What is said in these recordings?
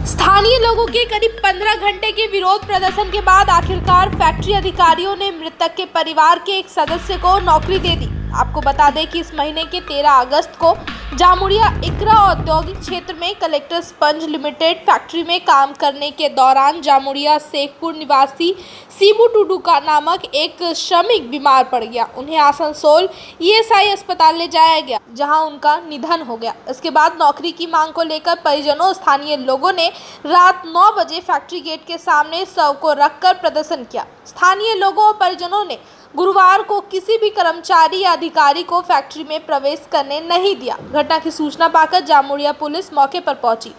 स्थानीय लोगों के करीब 15 घंटे के विरोध प्रदर्शन के बाद आखिरकार फैक्ट्री अधिकारियों ने मृतक के परिवार के एक सदस्य को नौकरी दे दी। आपको बता दें कि इस महीने के 13 अगस्त को जामुड़िया इकरा औद्योगिक क्षेत्र में कलेक्टर स्पंज लिमिटेड फैक्ट्री में काम करने के दौरान जामुड़िया शेखपुर निवासी सीबू टुडू का नामक एक श्रमिक बीमार पड़ गया। उन्हें आसनसोल ईएसआई अस्पताल ले जाया गया, जहां उनका निधन हो गया। इसके बाद नौकरी की मांग को लेकर परिजनों स्थानीय लोगों ने रात 9 बजे फैक्ट्री गेट के सामने शव को रखकर प्रदर्शन किया। स्थानीय लोगों और परिजनों ने गुरुवार को किसी भी कर्मचारी या अधिकारी को फैक्ट्री में प्रवेश करने नहीं दिया। घटना की सूचना पाकर जामुड़िया पुलिस मौके पर पहुंची।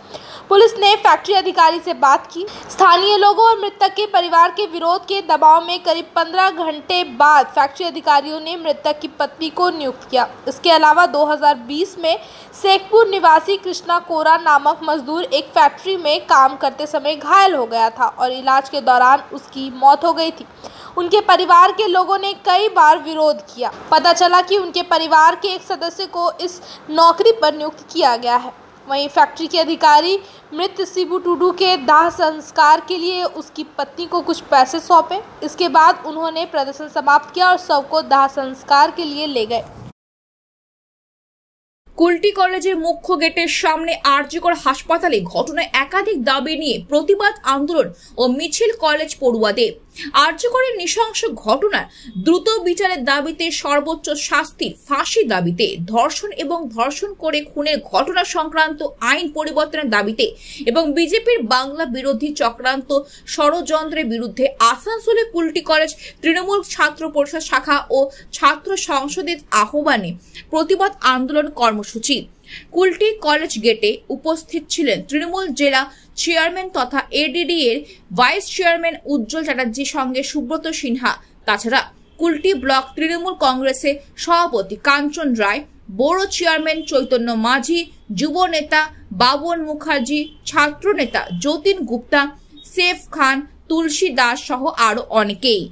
पुलिस ने फैक्ट्री अधिकारी से बात की। स्थानीय लोगों और मृतक के परिवार के विरोध के दबाव में करीब 15 घंटे बाद फैक्ट्री अधिकारियों ने मृतक की पत्नी को नियुक्त किया। इसके अलावा 2020 में शेखपुर निवासी कृष्णा कोरा नामक मजदूर एक फैक्ट्री में काम करते समय घायल हो गया था और इलाज के दौरान उसकी मौत हो गई थी। उनके परिवार के लोगों ने कई बार विरोध किया। पता चला कि उनके परिवार के एक सदस्य को इस नौकरी पर नियुक्त किया गया है। वहीं फैक्ट्री के अधिकारी मृत सीबू टुडू के दाह संस्कार के लिए उसकी पत्नी को कुछ पैसे सौंपे। इसके बाद उन्होंने प्रदर्शन समाप्त किया और शव को दाह संस्कार के लिए ले गए। কুলটি কলেজের মুখ্য গেটের সামনে আরজিকর হাসপাতালে ঘটনায় একাধিক দাবি নিয়ে প্রতিবাদ আন্দোলন ও মিছিল কলেজ পড়ুয়াদের। আরজিকরের নৃশংস ঘটনার দ্রুত বিচারের দাবিতে সর্বোচ্চ শাস্তি ফাঁসি দাবিতে, ধর্ষণ এবং ধর্ষণ করে খুনের ঘটনা সংক্রান্ত আইন পরিবর্তনের দাবিতে এবং বিজেপির বাংলা বিরোধী চক্রান্ত ষড়যন্ত্রের বিরুদ্ধে আসানসোলে কুলটি কলেজ তৃণমূল ছাত্র পরিষদ শাখা ও ছাত্র সংসদের আহ্বানে প্রতিবাদ আন্দোলন কর্মসূচি। কুলটি কলেজ গেটে উপস্থিত ছিলেন তৃণমূল জেলা চেয়ারম্যান তথা এডিডি এর ভাইস চেয়ারম্যান উজ্জ্বল চ্যাটার্জির সঙ্গে সুব্রত সিনহা। তাছাড়া কুলটি ব্লক তৃণমূল কংগ্রেসের সভাপতি কাঞ্চন রায়, বড় চেয়ারম্যান চৈতন্য মাঝি, যুব নেতা বাবন মুখার্জি, ছাত্র নেতা যতীন গুপ্তা, সেফ খান, তুলসী দাস সহ আরো অনেকেই।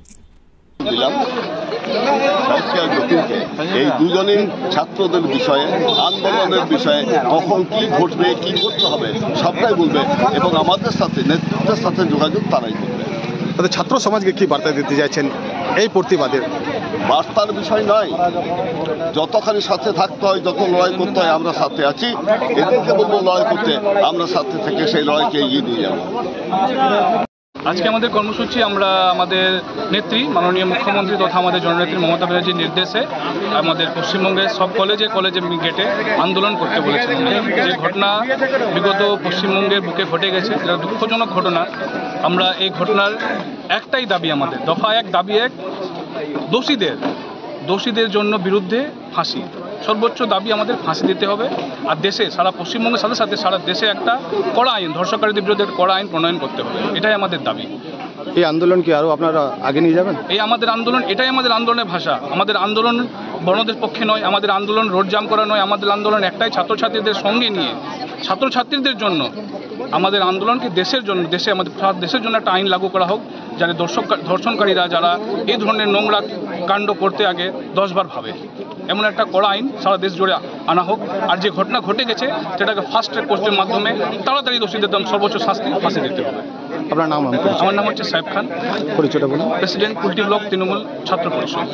এই দুজনেই ছাত্রদের বিষয়ে, আন্দোলনের বিষয়ে কখন কি ঘটবে, কি করতে হবে সবটাই বলবে এবং আমাদের সাথে নেতৃত্বের সাথে যোগাযোগ তারাই করবে। তাদের ছাত্র সমাজকে কি বার্তা দিতে চাইছেন এই প্রতিবাদের? বার্তার বিষয় নয়, যতখানি সাথে থাকতে হয়, যত লড়াই করতে হয় আমরা সাথে আছি। এদেরকে বলবো লড়াই করতে, আমরা সাথে থেকে সেই লড়াইকে এগিয়ে নিয়ে যাব। আজকে আমাদের কর্মসূচি আমরা আমাদের নেত্রী মাননীয় মুখ্যমন্ত্রী তথা আমাদের জননেত্রী মমতা ব্যানার্জির নির্দেশে আমাদের পশ্চিমবঙ্গের সব কলেজে গেটে আন্দোলন করতে বলেছেন। যে ঘটনা বিগত পশ্চিমবঙ্গের বুকে ঘটে গেছে, যেটা দুঃখজনক ঘটনা। আমরা এই ঘটনার একটাই দাবি, আমাদের দফা 1 দাবি 1, দোষীদের জন্য বিরুদ্ধে ফাঁসি। সর্বোচ্চ দাবি আমাদের ফাঁসি দিতে হবে। আর দেশে, সারা পশ্চিমবঙ্গের সাথে সাথে সারা দেশে একটা কড়া আইন, ধর্ষণকারীদের বিরুদ্ধে কড়া আইন প্রণয়ন করতে হবে। এটাই আমাদের দাবি। এই আন্দোলন কি আরো আপনারা আগে নিয়ে যাবেন? এই আমাদের আন্দোলন, এটাই আমাদের আন্দোলনের ভাষা। আমাদের আন্দোলন বড়দের পক্ষে নয়, আমাদের আন্দোলন রোড জাম করা নয়। আমাদের আন্দোলন একটাই, ছাত্রছাত্রীদের সঙ্গে নিয়ে, ছাত্রছাত্রীদের জন্য আমাদের আন্দোলনকে দেশের জন্য, আমাদের দেশের জন্য একটা আইন লাগু করা হোক, যাতে ধর্ষণকারীরা যারা এই ধরনের নোংরা কাণ্ড করতে আগে 10 বার ভাবে, এমন একটা কড়া আইন সারা দেশ জুড়ে আনা হোক। আর যে ঘটনা ঘটে গেছে সেটাকে ফাস্ট ট্র্যাক কোর্টের মাধ্যমে তাড়াতাড়ি দোষীদের সর্বোচ্চ শাস্তি ফাঁসি দিতে হবে। আপনার নাম? আমার নাম হচ্ছে সাহেব খান, পরিচয়টা বলুন। প্রেসিডেন্ট কুলটি ব্লক তৃণমূল ছাত্র পরিষদ।